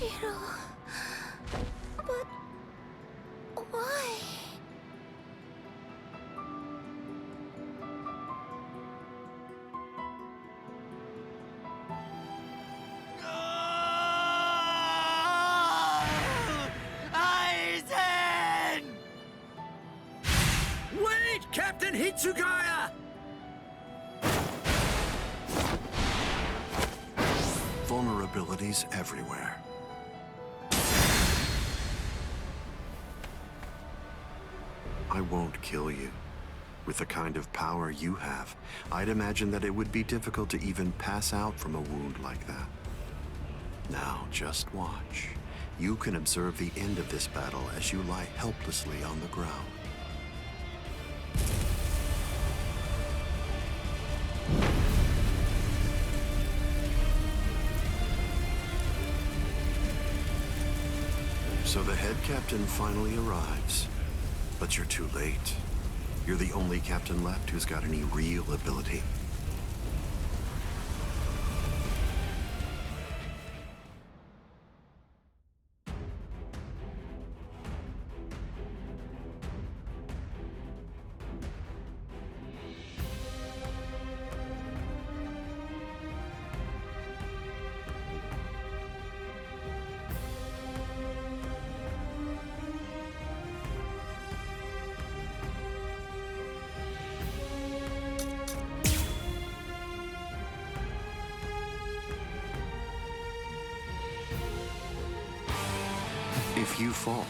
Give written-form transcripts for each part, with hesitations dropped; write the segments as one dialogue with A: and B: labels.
A: Hero. But why?
B: Wait, Captain Hitsugaya!
C: Vulnerabilities everywhere. I won't kill you. With the kind of power you have, I'd imagine that it would be difficult to even pass out from a wound like that. Now, just watch. You can observe the end of this battle as you lie helplessly on the ground. So the head captain finally arrives, but you're too late. You're the only captain left who's got any real ability. If you fall,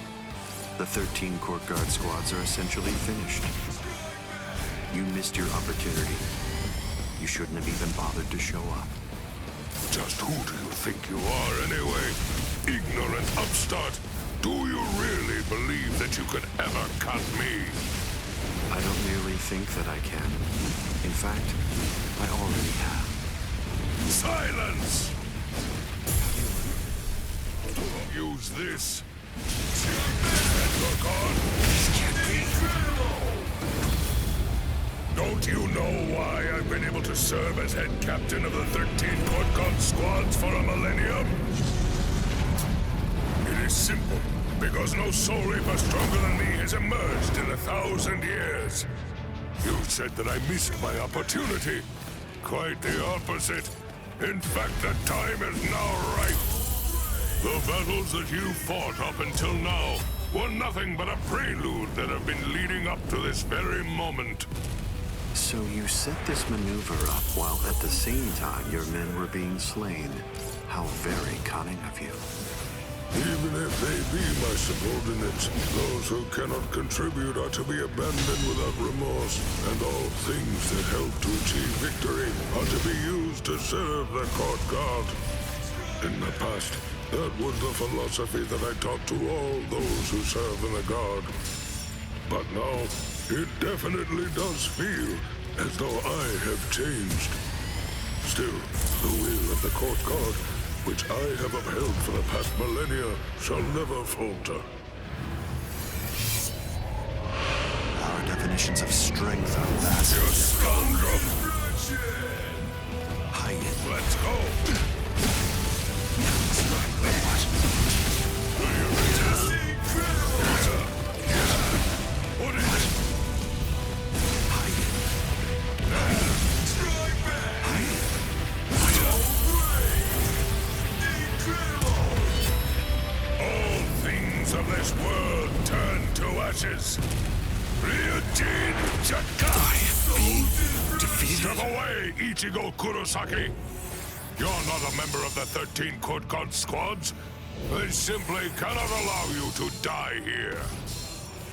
C: the 13 Court Guard squads are essentially finished. You missed your opportunity. You shouldn't have even bothered to show up.
D: Just who do you think you are anyway? Ignorant upstart! Do you really believe that you could ever cut me?
C: I don't merely think that I can. In fact, I already have.
D: Silence! Use this. Don't you know why I've been able to serve as head captain of the 13 Court Guard squads for a millennium? It is simple. Because no Soul Reaper stronger than me has emerged in 1,000 years. You said that I missed my opportunity. Quite the opposite. In fact, the time is now right. The battles that you fought up until now were nothing but a prelude that have been leading up to this very moment.
C: So you set this maneuver up while at the same time your men were being slain. How very cunning of you.
D: Even if they be my subordinates, those who cannot contribute are to be abandoned without remorse, and all things that help to achieve victory are to be used to serve the Court Guard. In the past, that was the philosophy that I taught to all those who serve in the Guard. But now, it definitely does feel as though I have changed. Still, the will of the Court Guard, which I have upheld for the past millennia, shall never falter.
C: Our definitions of strength are vast.
D: You scoundrel!
C: Hide it.
D: Let's go! Do you resist? What is it?
C: Hide it.
D: Strike back!
C: Hide it.
D: All things of this world turn to ashes. Ryujin Chaka!
C: I am being defeated.
D: Step away, Ichigo Kurosaki! You're not a member of the 13 Court Guard squads. They simply cannot allow you to die here.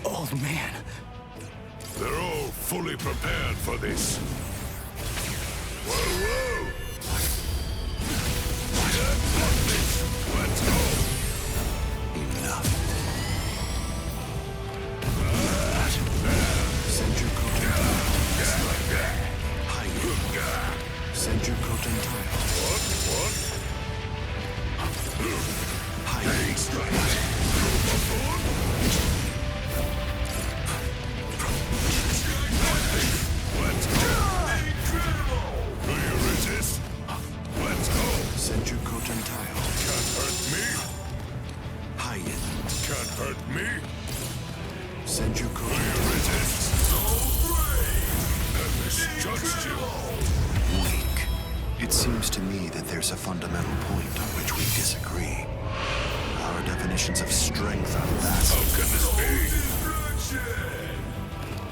B: Old man.
D: They're all fully prepared for this. Whoa, whoa! Let's go!
C: Enough. Send your coat and hide it. Send your coat and tile.
D: What?
C: Hide it.
D: Let's go! Do you resist? Let's go!
C: Send your coat and tile.
D: Can't hurt me!
C: Senjuko.
D: Resist so brave and misjudged you.
C: Weak. It seems to me that there's a fundamental point on which we disagree. Our definitions of strength are vast.
D: How can this be?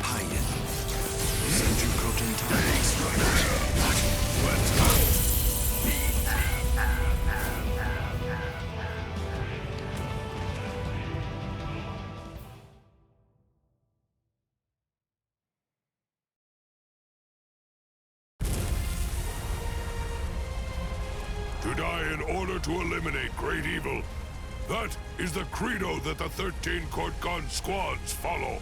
C: Payan. Senjuko Tentai.
D: Let's go. To die in order to eliminate great evil. That is the credo that the 13 Court Guard squads follow.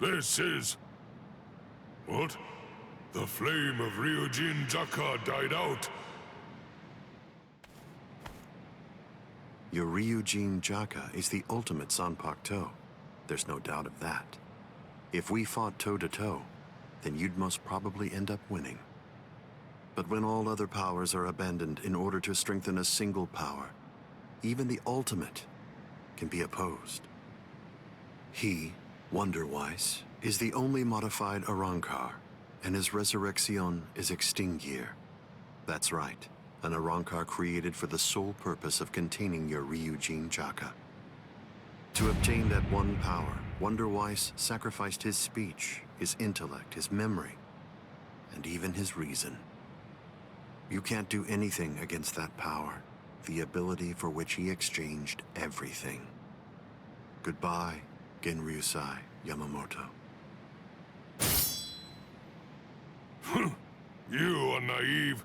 D: This is... What? The flame of Ryujin Jaka died out.
C: Your Ryujin Jaka is the ultimate Zanpakuto. There's no doubt of that. If we fought toe-to-toe, then you'd most probably end up winning. But when all other powers are abandoned in order to strengthen a single power, even the ultimate can be opposed. He, Wonderwise, is the only modified Arrancar, and his resurrection is Extinguir. That's right, an Arrancar created for the sole purpose of containing your Ryujin Jaka. To obtain that one power, Wonderwise sacrificed his speech, his intellect, his memory, and even his reason. You can't do anything against that power, the ability for which he exchanged everything. Goodbye, Genryusai Yamamoto.
D: You are naive.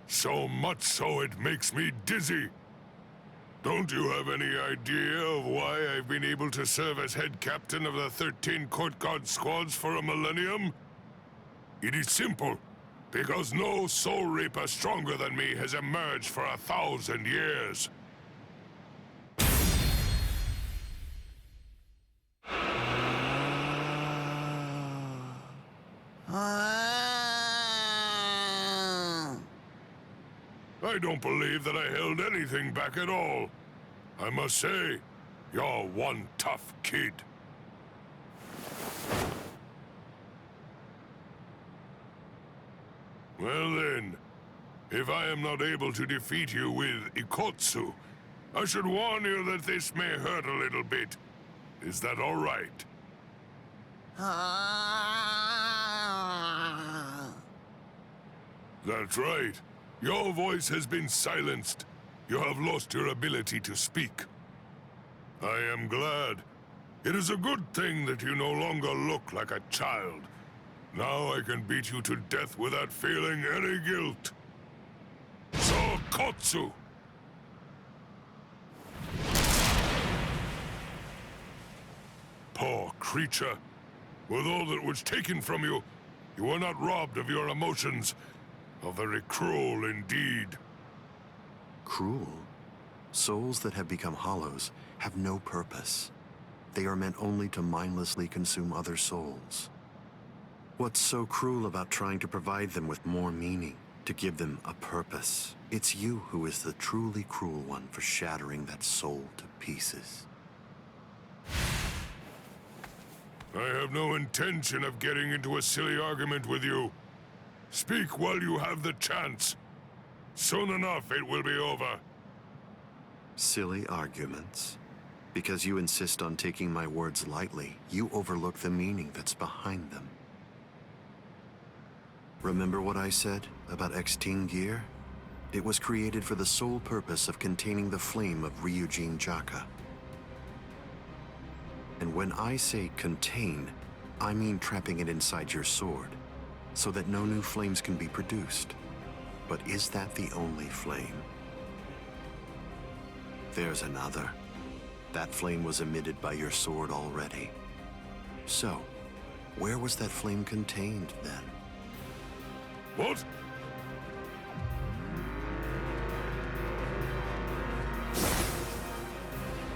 D: So much so it makes me dizzy. Don't you have any idea of why I've been able to serve as head captain of the 13 Court Guard squads for a millennium? It is simple. Because no soul reaper stronger than me has emerged for 1,000 years. I don't believe that I held anything back at all. I must say, you're one tough kid. Well then, if I am not able to defeat you with Ikotsu, I should warn you that this may hurt a little bit. Is that all right? That's right. Your voice has been silenced. You have lost your ability to speak. I am glad. It is a good thing that you no longer look like a child. Now I can beat you to death without feeling any guilt. So, Kotsu! Poor creature. With all that was taken from you, you were not robbed of your emotions. How very cruel indeed.
C: Cruel? Souls that have become hollows have no purpose. They are meant only to mindlessly consume other souls. What's so cruel about trying to provide them with more meaning, to give them a purpose? It's you who is the truly cruel one for shattering that soul to pieces.
D: I have no intention of getting into a silly argument with you. Speak while you have the chance. Soon enough, it will be over.
C: Silly arguments? Because you insist on taking my words lightly, you overlook the meaning that's behind them. Remember what I said about Extinguir? It was created for the sole purpose of containing the flame of Ryujin Jaka. And when I say contain, I mean trapping it inside your sword, so that no new flames can be produced. But is that the only flame? There's another. That flame was emitted by your sword already. So, where was that flame contained then?
D: What?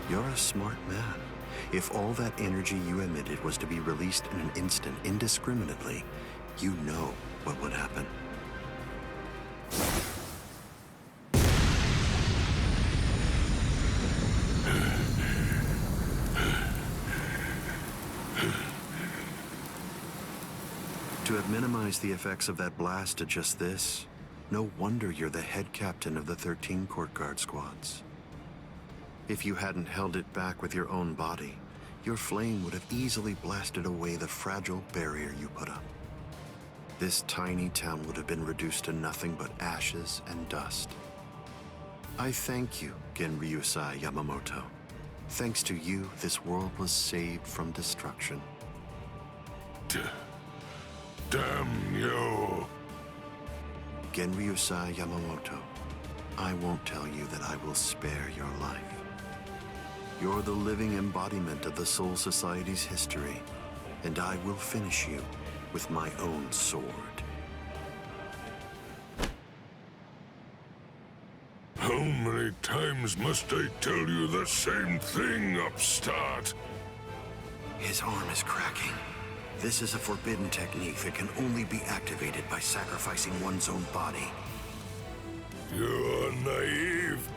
C: You're a smart man. If all that energy you emitted was to be released in an instant indiscriminately, You know what would happen. To have minimized the effects of that blast to just this, no wonder you're the head captain of the 13 court guard squads. If you hadn't held it back with your own body, your flame would have easily blasted away the fragile barrier you put up. This tiny town would have been reduced to nothing but ashes and dust. I thank you, Genryusai Yamamoto. Thanks to you, this world was saved from destruction.
D: Damn you!
C: Genryusai Yamamoto, I won't tell you that I will spare your life. You're the living embodiment of the Soul Society's history, and I will finish you with my own sword.
D: How many times must I tell you the same thing, upstart?
C: His arm is cracking. This is a forbidden technique that can only be activated by sacrificing one's own body.
D: You're naive.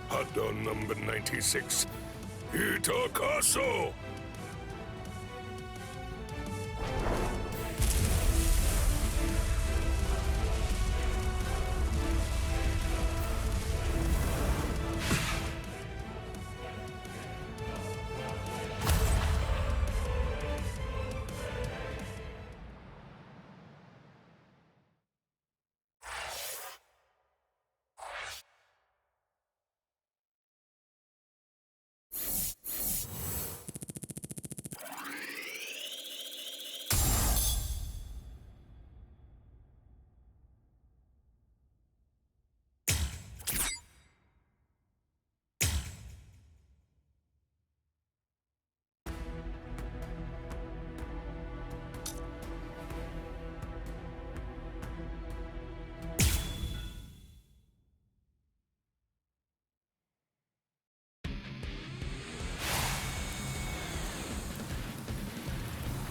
D: Hot-on number 96. Itakaso!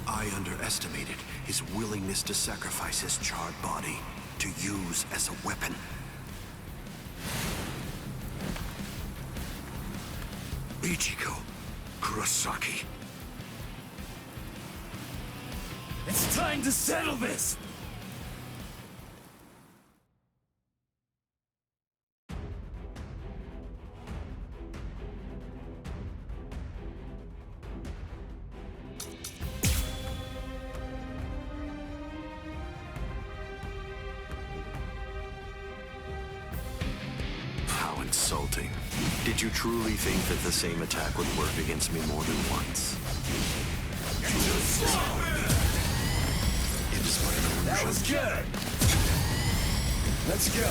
C: I underestimated his willingness to sacrifice his charred body to use as a weapon. Ichigo Kurosaki.
B: It's time to settle this!
C: How insulting. Did you truly think that the same attack would work against me more than once? It is but an illusion.
B: That was good! Let's go!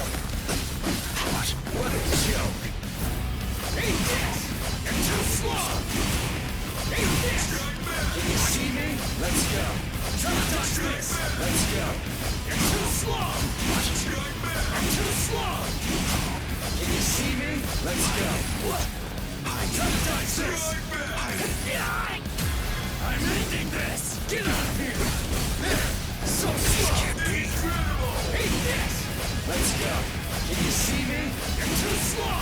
B: What a joke! Eat this! You're too slow! Eat this! Can you see me? Let's go! Try to touch this! Let's go! You're too slow! I'm too slow! Can you see me? Let's go! Try to touch this! I'm ending this! Get out of here! So slow! Eat this! Let's go! Can you see me? You're too slow!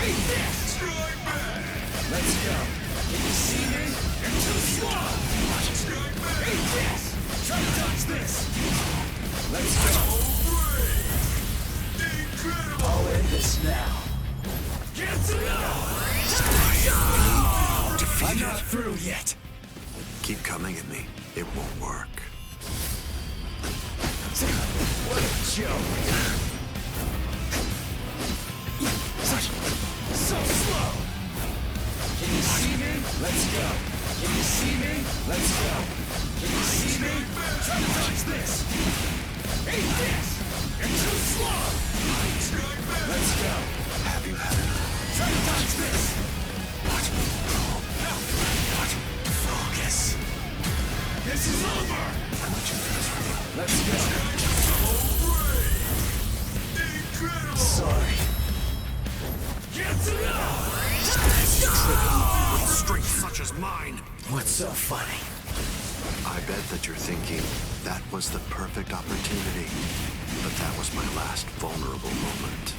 B: Eat this! Let's go! Can you see me? You're too slow! Eat this! Try to touch this! Let's go! I'll end this now! Get to know! I'm not through yet!
C: Keep coming at me. It won't work.
B: What a joke! So slow! Can you see me? Let's go! Can you see me? Let's go! Can you see me? Try to touch this! Eat this! You're too slow! Let's go!
C: Have you had enough?
B: Try to touch this!
C: What? Focus.
B: This is over!
C: How much of this for you?
B: Let's go! Sorry. Get to know!
C: With strength such as mine.
B: What's so funny?
C: I bet that you're thinking, That was the perfect opportunity, but that was my last vulnerable moment.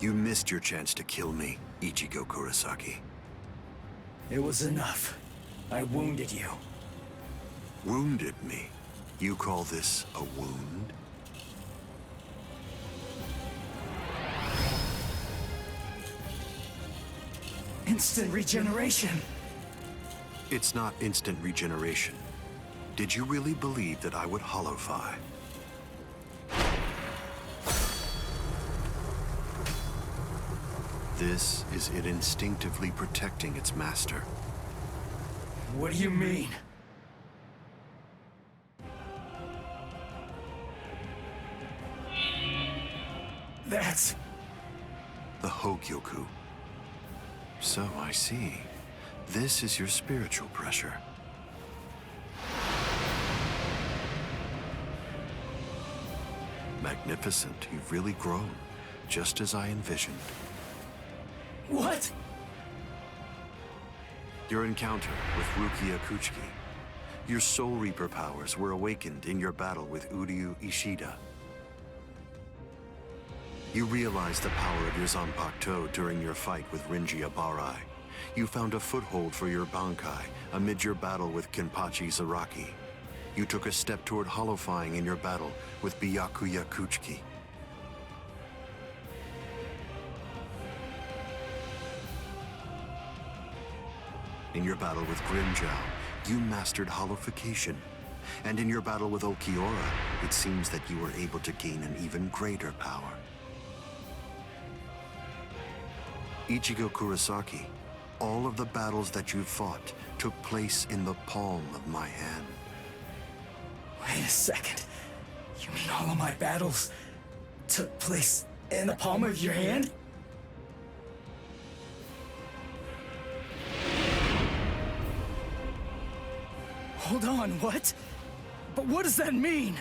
C: You missed your chance to kill me, Ichigo Kurosaki.
B: It was enough. I wounded you.
C: Wounded me? You call this a wound?
B: Instant regeneration.
C: It's not instant regeneration. Did you really believe that I would holofy? This is it instinctively protecting its master.
B: What do you mean? That's...
C: The Hogyoku. So I see. This is your spiritual pressure. Magnificent. You've really grown, just as I envisioned.
B: What?
C: Your encounter with Rukia Kuchiki. Your Soul Reaper powers were awakened in your battle with Uryu Ishida. You realized the power of your Zanpakuto during your fight with Rinji Abarai. You found a foothold for your Bankai amid your battle with Kenpachi Zaraki. You took a step toward holofying in your battle with Byakuya Kuchiki. In your battle with Grimmjow, you mastered holofication. And in your battle with Ulquiorra, it seems that you were able to gain an even greater power. Ichigo Kurosaki, all of the battles that you fought took place in the palm of my hand.
B: Wait a second. You mean all of my battles took place in the palm of your hand? Hold on, what? But what does that mean?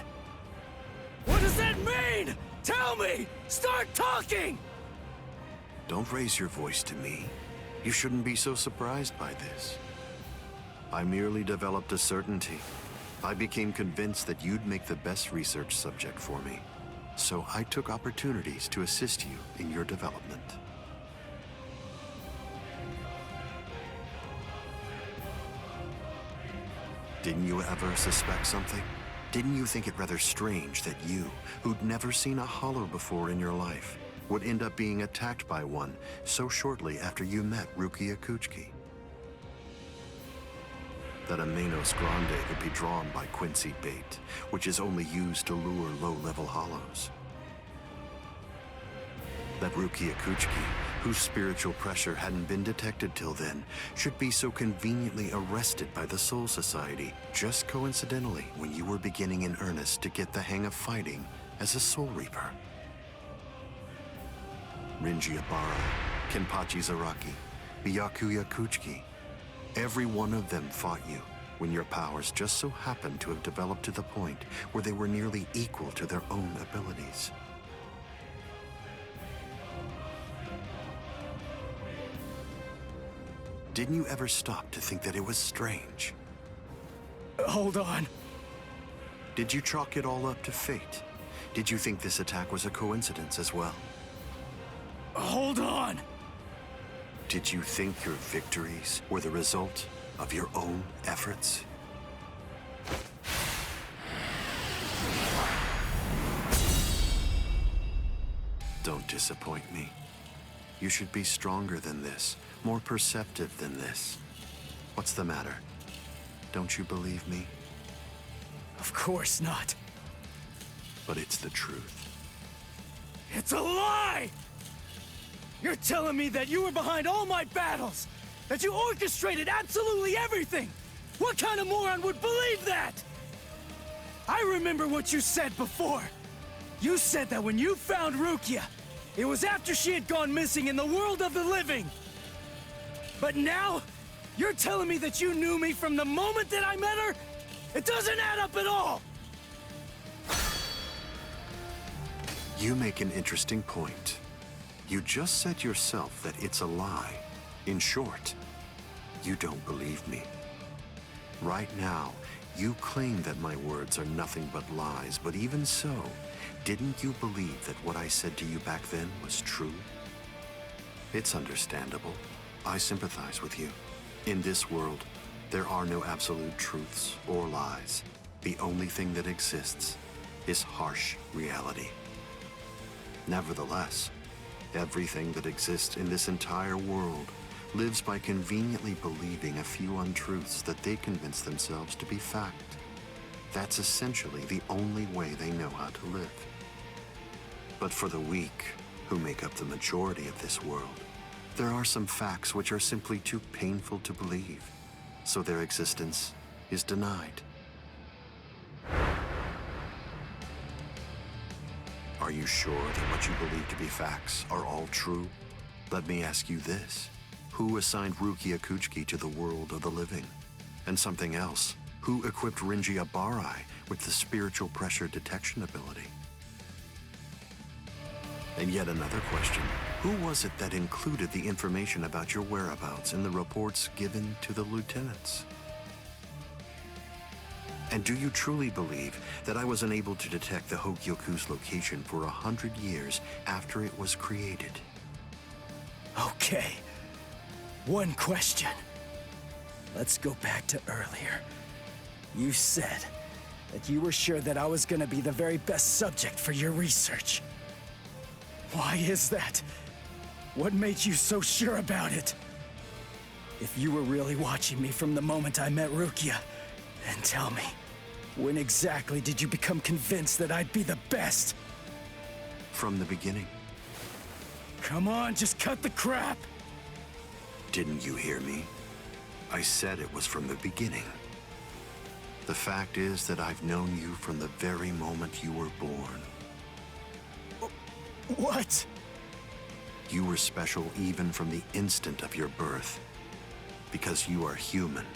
B: What does that mean? Tell me! Start talking!
C: Don't raise your voice to me. You shouldn't be so surprised by this. I merely developed a certainty. I became convinced that you'd make the best research subject for me. So I took opportunities to assist you in your development. Didn't you ever suspect something? Didn't you think it rather strange that you, who'd never seen a hollow before in your life, would end up being attacked by one so shortly after you met Rukia Kuchiki? That a Manos Grande would be drawn by Quincy bait, which is only used to lure low-level hollows. That Rukia Kuchiki, whose spiritual pressure hadn't been detected till then, should be so conveniently arrested by the Soul Society just coincidentally when you were beginning in earnest to get the hang of fighting as a Soul Reaper. Rinji Abarai, Kenpachi Zaraki, Byakuya Kuchiki, every one of them fought you when your powers just so happened to have developed to the point where they were nearly equal to their own abilities. Didn't you ever stop to think that it was strange?
B: Hold on.
C: Did you chalk it all up to fate? Did you think this attack was a coincidence as well?
B: Hold on!
C: Did you think your victories were the result of your own efforts? Don't disappoint me. You should be stronger than this, more perceptive than this. What's the matter? Don't you believe me?
B: Of course not.
C: But it's the truth.
B: It's a lie! You're telling me that you were behind all my battles! That you orchestrated absolutely everything! What kind of moron would believe that? I remember what you said before. You said that when you found Rukia, it was after she had gone missing in the world of the living. But now, you're telling me that you knew me from the moment that I met her? It doesn't add up at all!
C: You make an interesting point. You just said yourself that it's a lie. In short, you don't believe me. Right now, you claim that my words are nothing but lies, but even so, didn't you believe that what I said to you back then was true? It's understandable. I sympathize with you. In this world, there are no absolute truths or lies. The only thing that exists is harsh reality. Nevertheless, everything that exists in this entire world lives by conveniently believing a few untruths that they convince themselves to be fact. That's essentially the only way they know how to live. But for the weak, who make up the majority of this world, there are some facts which are simply too painful to believe, so their existence is denied. Are you sure that what you believe to be facts are all true? Let me ask you this. Who assigned Rukia Kuchiki to the world of the living? And something else. Who equipped Rinji Abarai with the spiritual pressure detection ability? And yet another question. Who was it that included the information about your whereabouts in the reports given to the lieutenants? And do you truly believe that I was unable to detect the Hogyoku's location for 100 years after it was created?
B: Okay. One question. Let's go back to earlier. You said that you were sure that I was gonna be the very best subject for your research. Why is that? What made you so sure about it? If you were really watching me from the moment I met Rukia, then tell me, when exactly did you become convinced that I'd be the best?
C: From the beginning.
B: Come on, just cut the crap!
C: Didn't you hear me? I said it was from the beginning. The fact is that I've known you from the very moment you were born.
B: What?
C: You were special even from the instant of your birth, because you are human.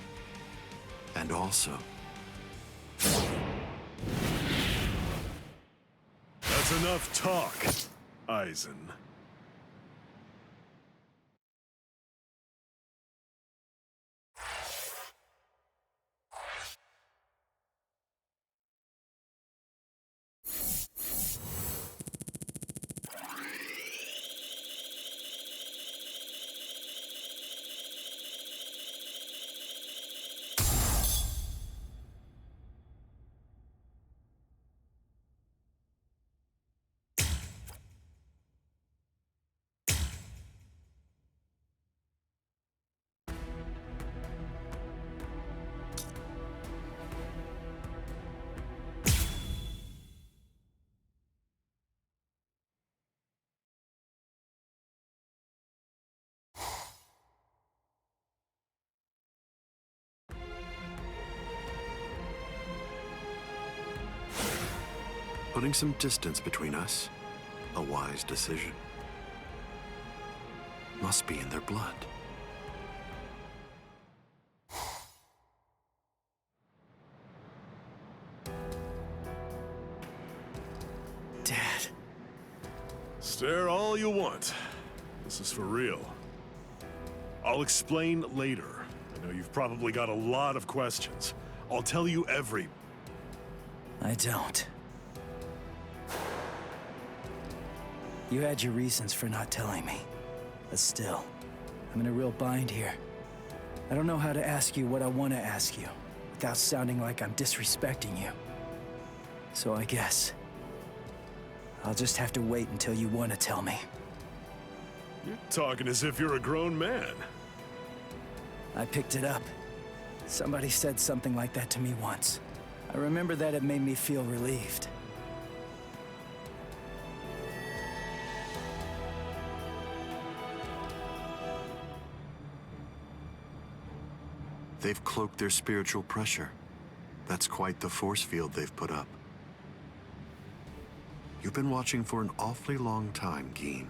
C: And also...
E: That's enough talk, Aizen.
C: Putting some distance between us, a wise decision. Must be in their blood.
B: Dad.
E: Stare all you want. This is for real. I'll explain later. I know you've probably got a lot of questions. I'll tell you every...
B: I don't. You had your reasons for not telling me. But still, I'm in a real bind here. I don't know how to ask you what I want to ask you, without sounding like I'm disrespecting you. So I guess... I'll just have to wait until you want to tell me.
E: You're talking as if you're a grown man.
B: I picked it up. Somebody said something like that to me once. I remember that it made me feel relieved.
C: They've cloaked their spiritual pressure. That's quite the force field they've put up. You've been watching for an awfully long time, Geen.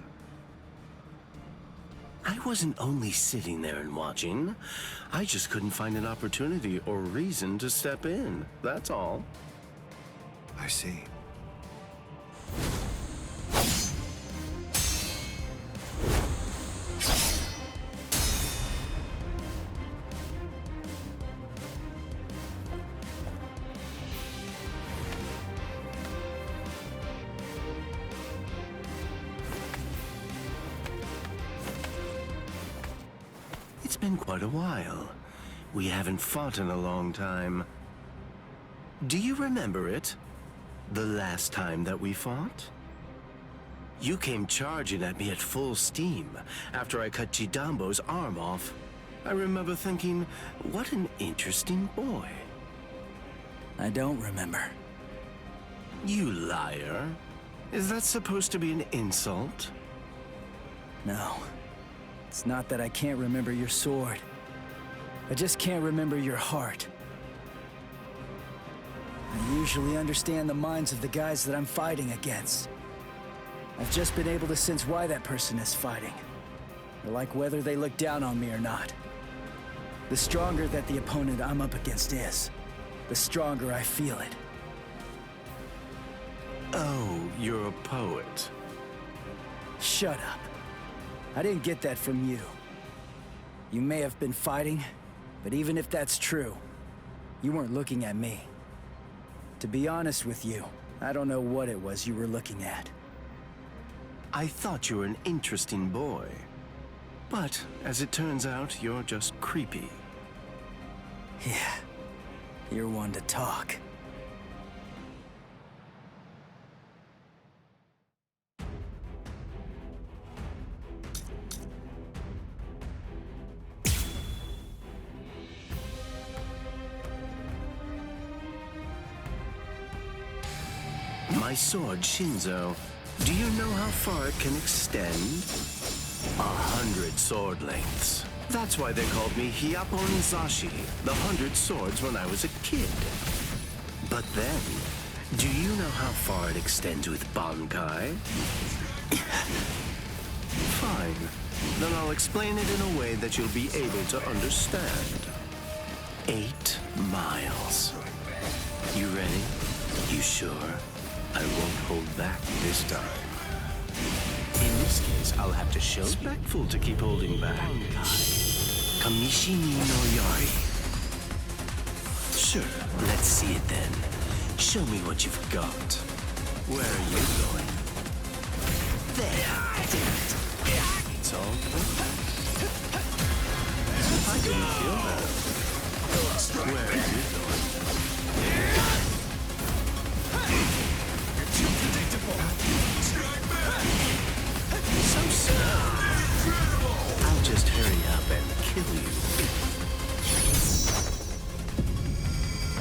F: I wasn't only sitting there and watching. I just couldn't find an opportunity or reason to step in, that's all.
C: I see.
F: It's been quite a while. We haven't fought in a long time. Do you remember it? The last time that we fought? You came charging at me at full steam after I cut Chidambo's arm off. I remember thinking, what an interesting boy.
B: I don't remember.
F: You liar. Is that supposed to be an insult?
B: No. It's not that I can't remember your sword. I just can't remember your heart. I usually understand the minds of the guys that I'm fighting against. I've just been able to sense why that person is fighting. Or like whether they look down on me or not. The stronger that the opponent I'm up against is, the stronger I feel it.
F: Oh, you're a poet.
B: Shut up. I didn't get that from you. You may have been fighting, but even if that's true, you weren't looking at me. To be honest with you, I don't know what it was you were looking at.
F: I thought you were an interesting boy. But, as it turns out, you're just creepy.
B: Yeah, you're one to talk.
F: My sword, Shinzo, do you know how far it can extend? 100 sword lengths. That's why they called me Hyapon Zashi, the 100 swords when I was a kid. But then, do you know how far it extends with Bankai? Fine. Then I'll explain it in a way that you'll be able to understand. 8 miles. You ready? You sure? I won't hold back this time. In this case, I'll have to show respectful to keep holding back. Kamishini no Yari. Sure, let's see it then. Show me what you've got. Where are you going? There, did it. It's all perfect. I didn't feel that. Where are you going? Too predictable. So slow. I'll just hurry up and kill you.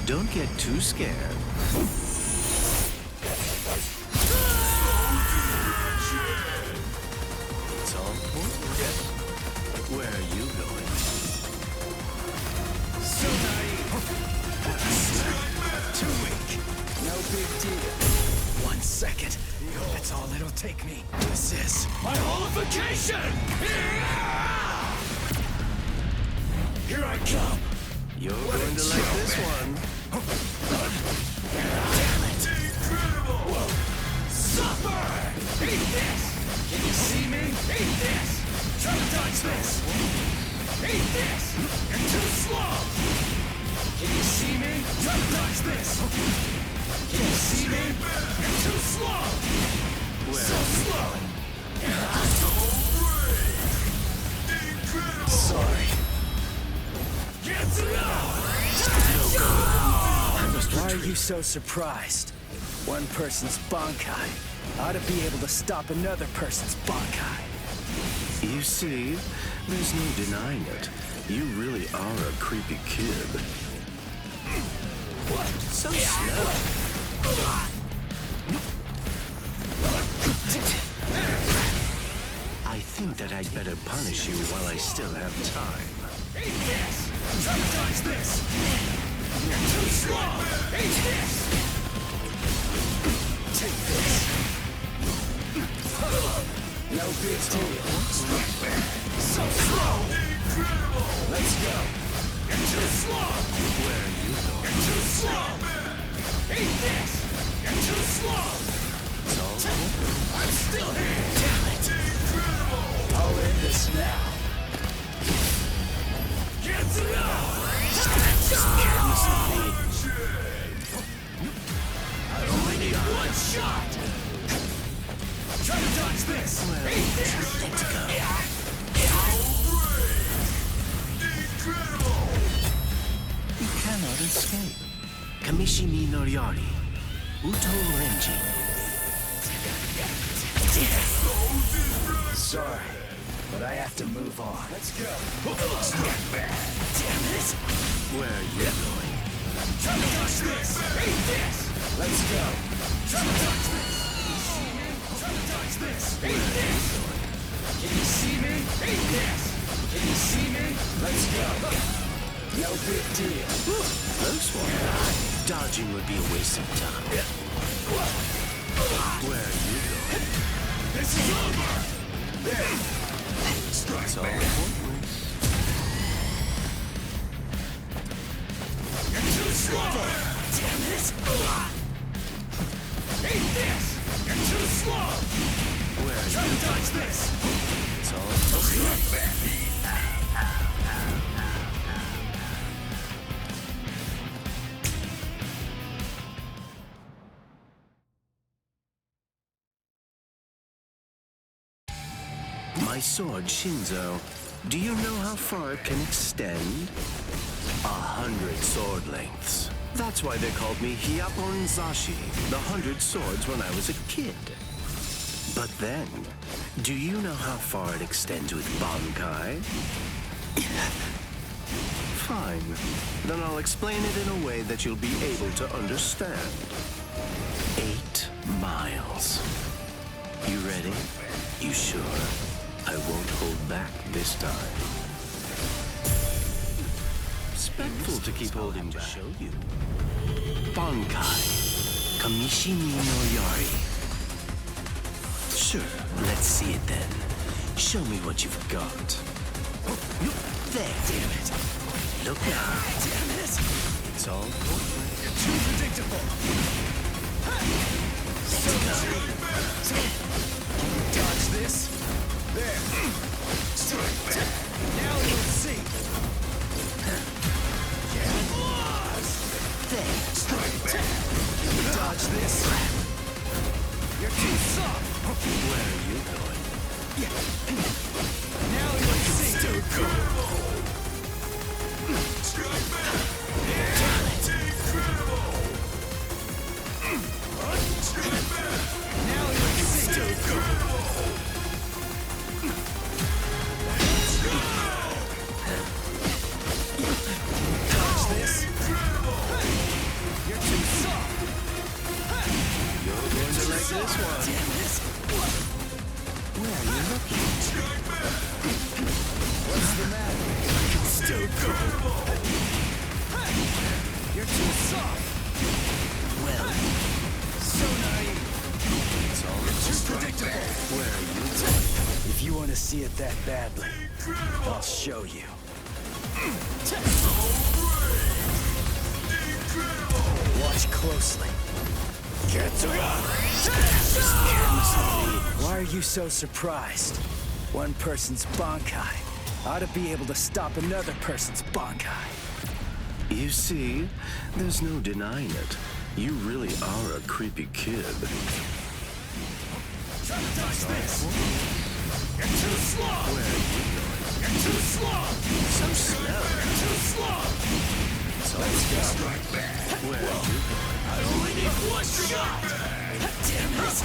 F: Don't get too scared. It's all important. Where are you going?
B: So naive. Too weak. No big deal. 1 second. That's all it'll take me. This is
E: My holification! Here I come!
F: You're going to like this one.
B: damn it.
E: Incredible! Suffer! Eat this! Can you see me? Eat this! Try to dodge this! Eat this! You're too slow! Can you see me? Try to dodge this! Can you see me? You're too slow! So slow!
B: Sorry.
E: Get enough!
B: Why are you so surprised? One person's Bankai ought to be able to stop another person's Bankai.
F: You see, there's no denying it. You really are a creepy kid. So slow. I think that I'd better punish you while I still have time.
E: Eat this! Try to dodge this! You're too slow! Eat this!
B: Take this. No big deal.
E: So slow! Incredible!
B: Let's go.
E: You're too slow!
F: Where are you going?
E: You're too slow! Eat this! You're too slow!
F: It's all over.
E: I'm still here!
B: Damn it.
E: Incredible!
B: I'll end this now.
E: Get enough! I only need one shot! Try to dodge this! Eat this!
F: Let's go. cannot escape. Kamishimi no Yari. Uto Renji.
E: Sorry, but I have to move on. Let's go. Strike back. Damn it.
F: Where are you going?
E: Try to touch this. Eat this. Let's go. Try to touch this. Try to touch this. Eat this. Can you see me? Eat this. Can you see me? Let's go. No big deal.
F: Close one. Dodging would be a waste of time. Where are you going?
E: This is over. There. Strike
F: It's all
E: back.
F: important.
E: You're too slow. Damn it. Eat this. You're too slow.
F: Where are
E: Try
F: you?
E: to touch this.
F: It's all important.
E: Strike back.
F: My sword, Shinzo. Do you know how far it can extend? 100 sword lengths. That's why they called me Hyapon Zashi, the 100 swords when I was a kid. But then, do you know how far it extends with Bankai? Fine. Then I'll explain it in a way that you'll be able to understand. 8 miles. You ready? You sure? I won't hold back this time. Respectful to keep holding back. Show you. Bankai. Kamishimi no Yari. Sure, let's see it then. Show me what you've got. There. Damn it. Look now.
E: Damn it.
F: It's all
E: You're too predictable.
F: Let's go.
E: Dodge this. There. Strike back. Now you'll see. Get lost.
F: There.
E: Strike back. Dodge this. You're too soft.
F: Where are you going?
E: Now you'll see.
D: Incredible! Strike back! Incredible! Strike back!
E: Now you'll see.
D: Incredible!
E: Dodge this. You're too soft.
F: You're going to like this one.
E: Damn it.
F: Where are you looking?
D: Strike back!
E: What's the matter?
D: Still incredible!
E: You're too soft.
F: Well,
E: So naive.
F: it's all
E: Too predictable.
F: Where are you going?
E: If you want to see it that badly, I'll show you. Watch closely. Why are you so surprised? One person's Bankai ought to be able to stop another person's Bankai.
F: You see, there's no denying it. You really are a creepy kid.
E: Try to dodge this. You're too slow.
F: Where are you going?
E: You're too slow.
F: So slow.
E: You're too slow. Let's go. Strike back.
F: Where are you going?
E: I only need one shot. Damn it.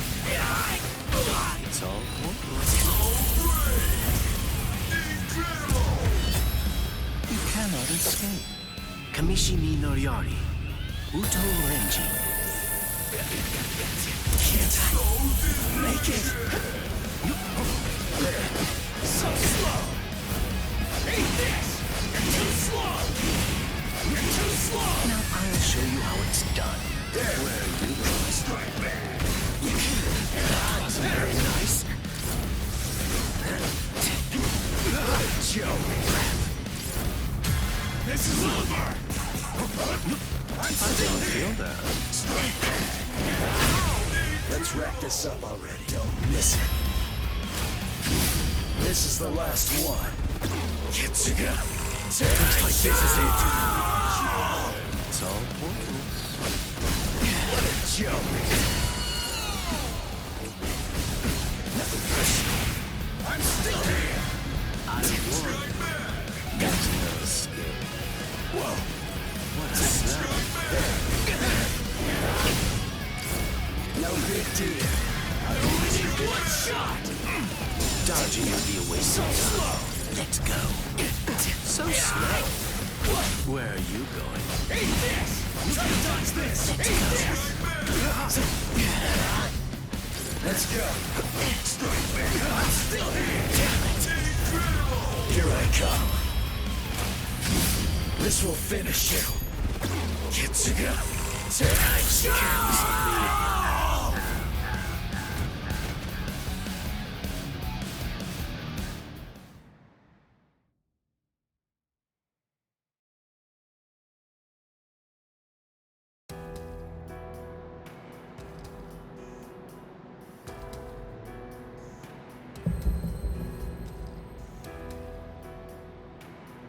F: It's all You cannot escape. Kamishimi no Yari. Uto Renji.
E: Can't make it. So slow. Eat this. You're too slow. You're too slow.
F: Now I'll show you how it's done.
E: There.
F: Where are you going?
E: Strike back.
F: Wasn't very nice.
E: Joe. This is over. I'm still here.
F: Feel that?
E: Let's wrap this up already. Don't miss it. This is the last one. Kitsuga. Looks like this is it.
F: It's all important.
E: What a joke. I'm still here.
F: I won. There's no escape.
E: Whoa.
F: What a
E: shot!
F: Dodging would be a waste of time. Let's go. So slow. Where are you going?
E: Eat this! Try to dodge this! Eat this! Let's go! Strike me! I'm still here! Damn it! Here I come! This will finish you! Kitsuga!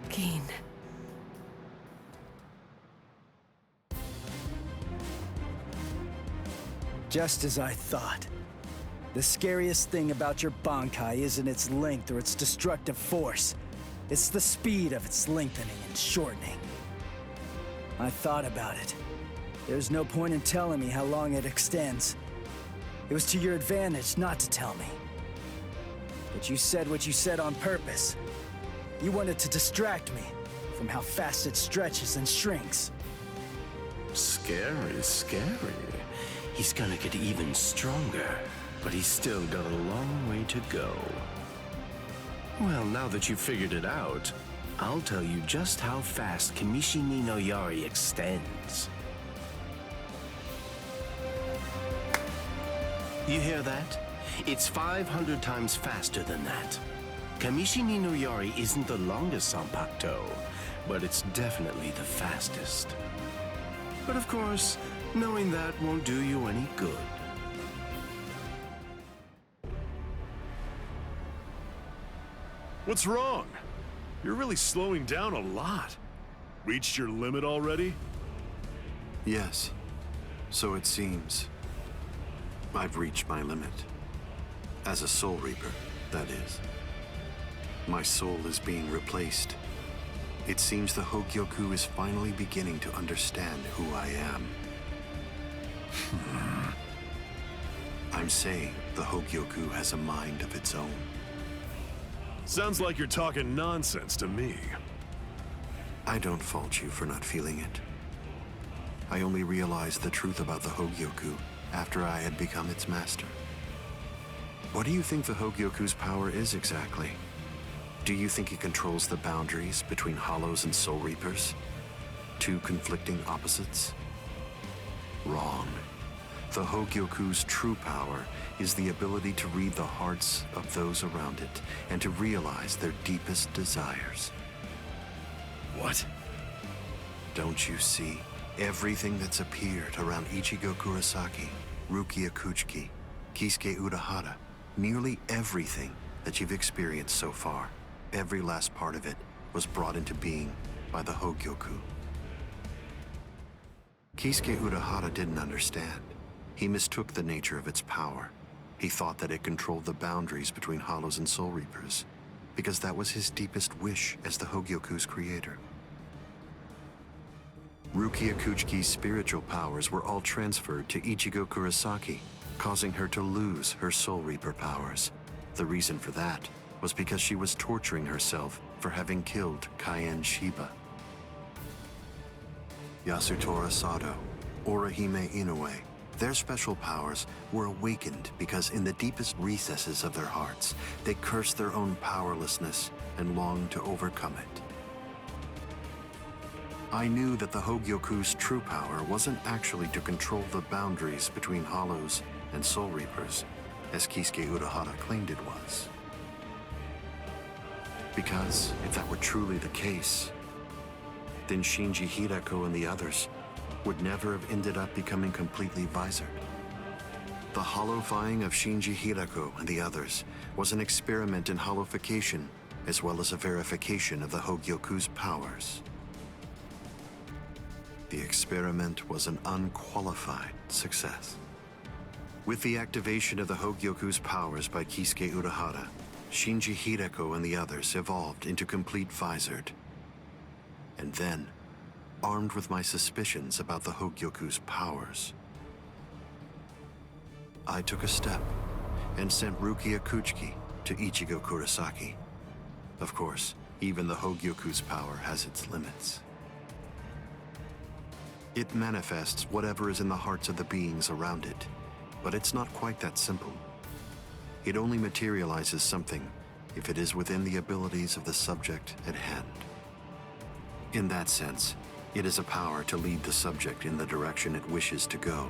A: Keen.
G: Just as I thought. The scariest thing about your Bankai isn't its length or its destructive force. It's the speed of its lengthening and shortening. I thought about it. There's no point in telling me how long it extends. It was to your advantage not to tell me. But you said what you said on purpose. You wanted to distract me from how fast it stretches and shrinks.
F: Scary, scary. He's gonna get even stronger, but he's still got a long way to go. Well, now that you've figured it out, I'll tell you just how fast Kamishi ni no Yari extends. You hear that? It's 500 times faster than that. Kamishi ni no Yari isn't the longest Sanpakuto, but it's definitely the fastest. But of course, knowing that won't do you any good.
H: What's wrong? You're really slowing down a lot. Reached your limit already?
C: Yes, so it seems. I've reached my limit. As a Soul Reaper, that is. My soul is being replaced. It seems the Hogyoku is finally beginning to understand who I am. I'm saying the Hogyoku has a mind of its own.
H: Sounds like you're talking nonsense to me.
C: I don't fault you for not feeling it. I only realized the truth about the Hogyoku after I had become its master. What do you think the Hogyoku's power is exactly? Do you think it controls the boundaries between Hollows and Soul Reapers? Two conflicting opposites? Wrong. The Hogyoku's true power is the ability to read the hearts of those around it and to realize their deepest desires.
H: What?
C: Don't you see? Everything that's appeared around Ichigo Kurosaki, Rukia Kuchiki, Kisuke Urahara, nearly everything that you've experienced so far, every last part of it was brought into being by the Hogyoku. Kisuke Urahara didn't understand. He mistook the nature of its power. He thought that it controlled the boundaries between Hollows and Soul Reapers, because that was his deepest wish as the Hogyoku's creator. Rukia Kuchiki's spiritual powers were all transferred to Ichigo Kurosaki, causing her to lose her Soul Reaper powers. The reason for that was because she was torturing herself for having killed Kaien Shiba. Yasutora Sado, Orihime Inoue, their special powers were awakened because in the deepest recesses of their hearts, they cursed their own powerlessness and longed to overcome it. I knew that the Hogyoku's true power wasn't actually to control the boundaries between Hollows and Soul Reapers, as Kisuke Urahara claimed it was. Because if that were truly the case, then Shinji Hideko and the others would never have ended up becoming completely visored. The hollowifying of Shinji Hideko and the others was an experiment in hollowification, as well as a verification of the Hogyoku's powers. The experiment was an unqualified success. With the activation of the Hogyoku's powers by Kisuke Urahara, Shinji Hideko and the others evolved into complete visored. And then, armed with my suspicions about the Hogyoku's powers, I took a step and sent Rukia Kuchiki to Ichigo Kurosaki. Of course, even the Hogyoku's power has its limits. It manifests whatever is in the hearts of the beings around it, but it's not quite that simple. It only materializes something if it is within the abilities of the subject at hand. In that sense, it is a power to lead the subject in the direction it wishes to go.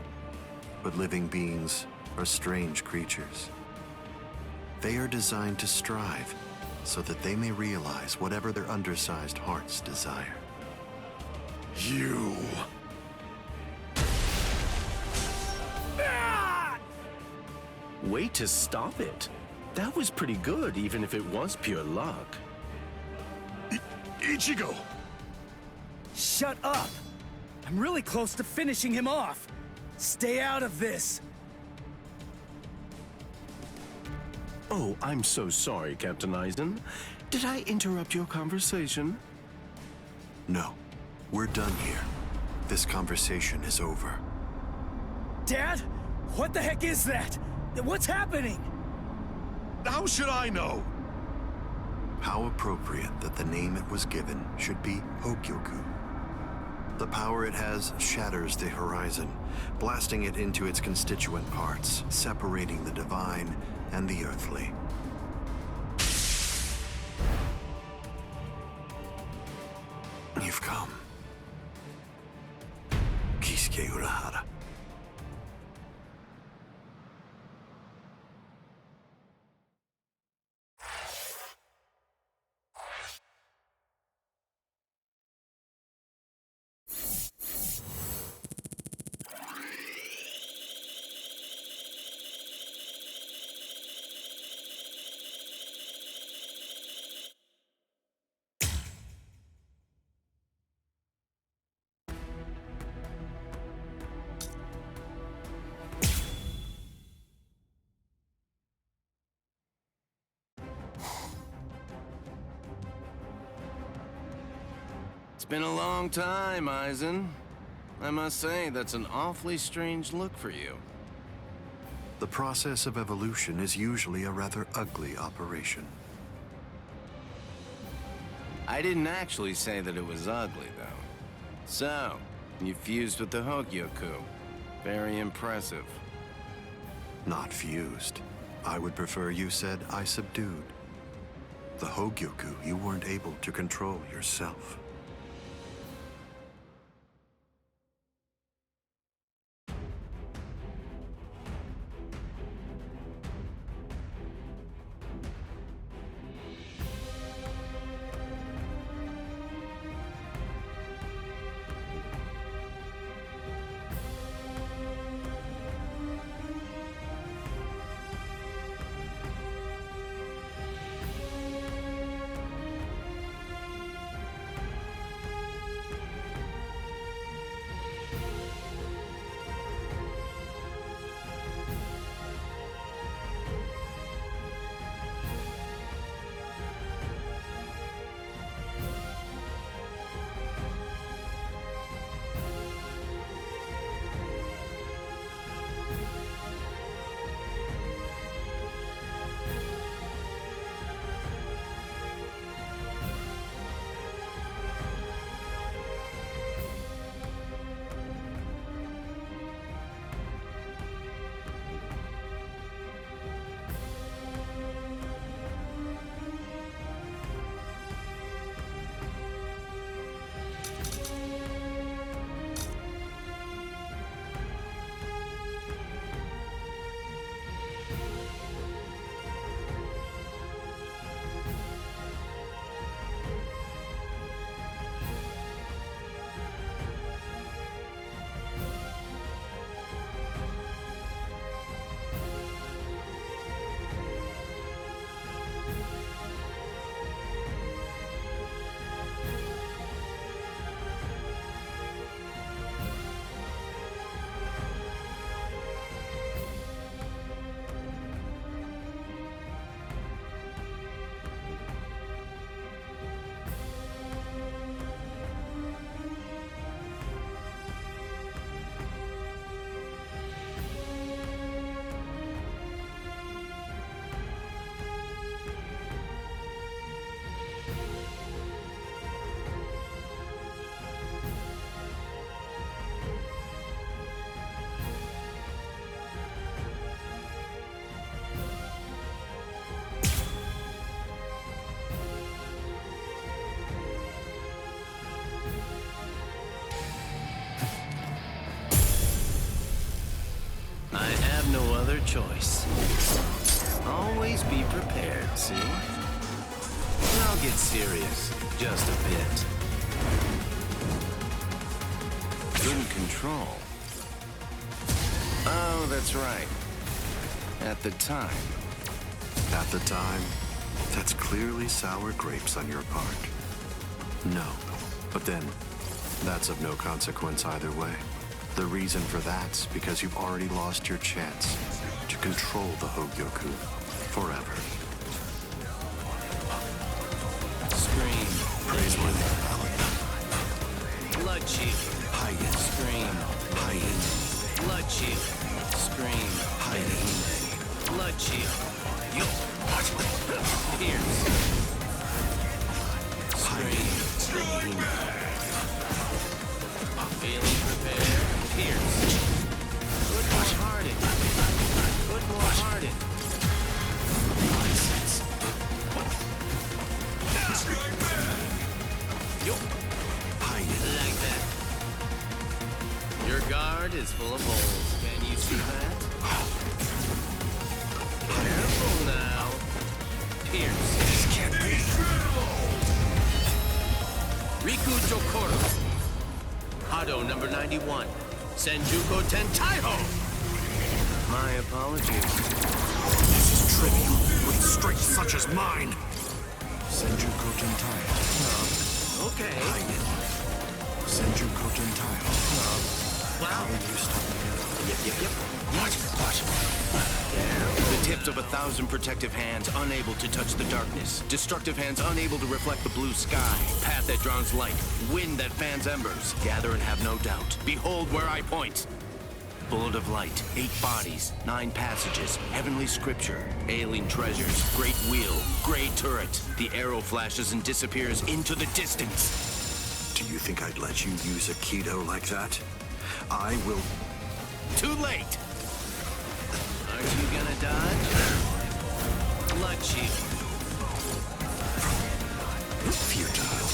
C: But living beings are strange creatures. They are designed to strive so that they may realize whatever their undersized hearts desire.
H: You...
F: Way to stop it. That was pretty good, even if it was pure luck.
H: Ichigo!
G: Shut up! I'm really close to finishing him off. Stay out of this.
F: Oh, I'm so sorry, Captain Eisen. Did I interrupt your conversation?
C: No, we're done here. This conversation is over.
G: Dad? What the heck is that? What's happening?
H: How should I know?
C: How appropriate that the name it was given should be Hogyoku. The power it has shatters the horizon, blasting it into its constituent parts, separating the divine and the earthly. You've come. Kisuke Urahara.
F: It's been a long time, Eisen. I must say, that's an awfully strange look for you.
C: The process of evolution is usually a rather ugly operation.
F: I didn't actually say that it was ugly, though. So, you fused with the Hogyoku. Very impressive.
C: Not fused. I would prefer you said I subdued. The Hogyoku you weren't able to control yourself.
F: other choice. Always be prepared, see? I'll get serious, just a bit. In control. Oh, that's right. At the time.
C: At the time, that's clearly sour grapes on your part. No, but then, that's of no consequence either way. The reason for that's because you've already lost your chance to control the Hogyoku forever.
F: Scream.
C: Praiseworthy.
F: Blood chief.
C: Hide.
F: Scream.
C: Hide.
F: Blood chief. Scream.
C: Hide.
F: Blood chief. Yo. Pierce. Scream. Feeling prepared. Pierce. Put more heart in. Put more heart in. Yo. Like that. Your guard is full of holes. Can you see that? Careful now. Pierce. This can't be. Riku Jokoro. Hado number 91. Senjuko Tentaiho. My apologies.
C: This is trivial with strength such as mine. Senjuko Tentaiho.
F: Okay.
C: Hide. Senjuko Tentaiho.
F: Wow. Yep.
C: What?
F: The tips of 1,000 protective hands unable to touch the darkness. Destructive hands unable to reflect the blue sky. Path that draws light. Wind that fans embers. Gather and have no doubt. Behold where I point. Bullet of light. 8 bodies. 9 passages. Heavenly scripture. Alien treasures. Great wheel. Gray turret. The arrow flashes and disappears into the distance.
C: Do you think I'd let you use a Kido like that? I will...
F: Too late! Aren't you gonna dodge? Blood shield.
C: Futile.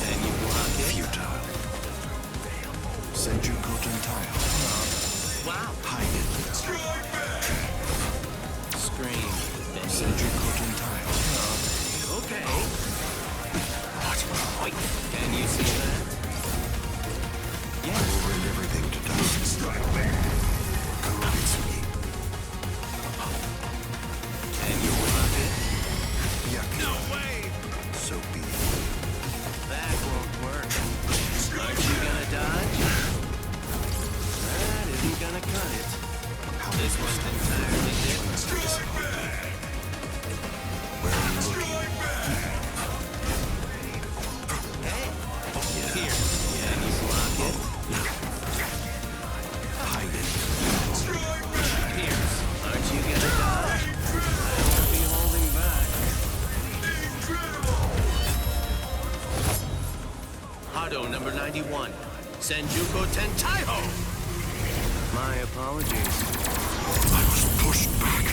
F: Can you block it?
C: Futile. Senjuko Tentaiho.
F: Wow.
C: Hide it.
F: Scream.
C: Senjuko Tentaiho.
F: Okay. Wait, can you see that?
C: I will rend everything to dust. Kuromitsugi.
F: Can you block it?
C: Yaku.
F: No way!
C: So be it.
F: That won't work. Aren't you gonna dodge? That isn't gonna cut it. This one's entirely different.
C: Where are you looking?
F: Hey! Here, can you block it?
C: Hide it.
F: Pierce, aren't you gonna dodge? I won't be holding back. Hado number 91. Senjuko Tentaiho! My apologies.
C: I was pushed back.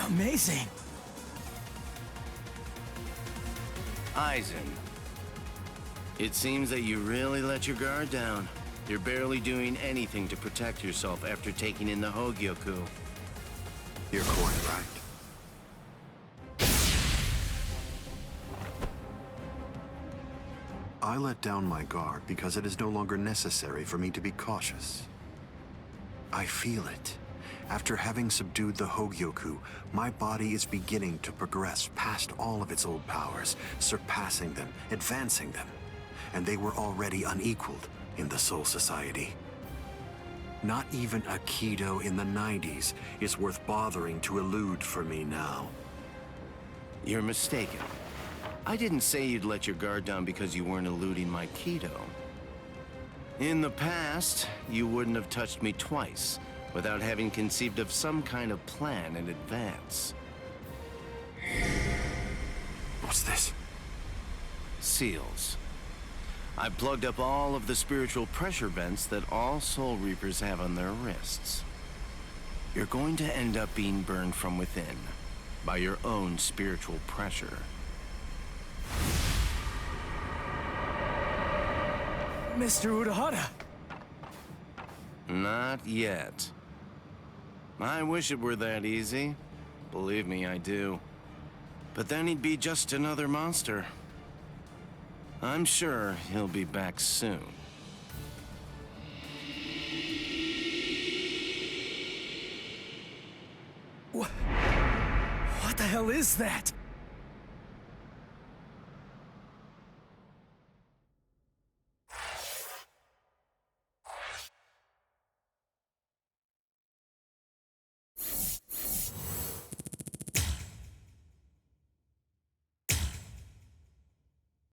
G: Amazing.
F: Aizen. It seems that you really let your guard down. You're barely doing anything to protect yourself after taking in the Hogyoku.
C: You're quite right. I let down my guard because it is no longer necessary for me to be cautious. I feel it. After having subdued the Hogyoku, my body is beginning to progress past all of its old powers, surpassing them, advancing them. And they were already unequaled in the Soul Society. Not even a Kido in the 90s is worth bothering to elude for me now.
F: You're mistaken. I didn't say you'd let your guard down because you weren't eluding my Kido. In the past, you wouldn't have touched me twice without having conceived of some kind of plan in advance.
C: What's this?
F: Seals. I plugged up all of the spiritual pressure vents that all Soul Reapers have on their wrists. you're going to end up being burned from within by your own spiritual pressure.
G: Mr. Urahara!
F: Not yet. I wish it were that easy. Believe me, I do. But then he'd be just another monster. I'm sure he'll be back soon.
G: What the hell is that?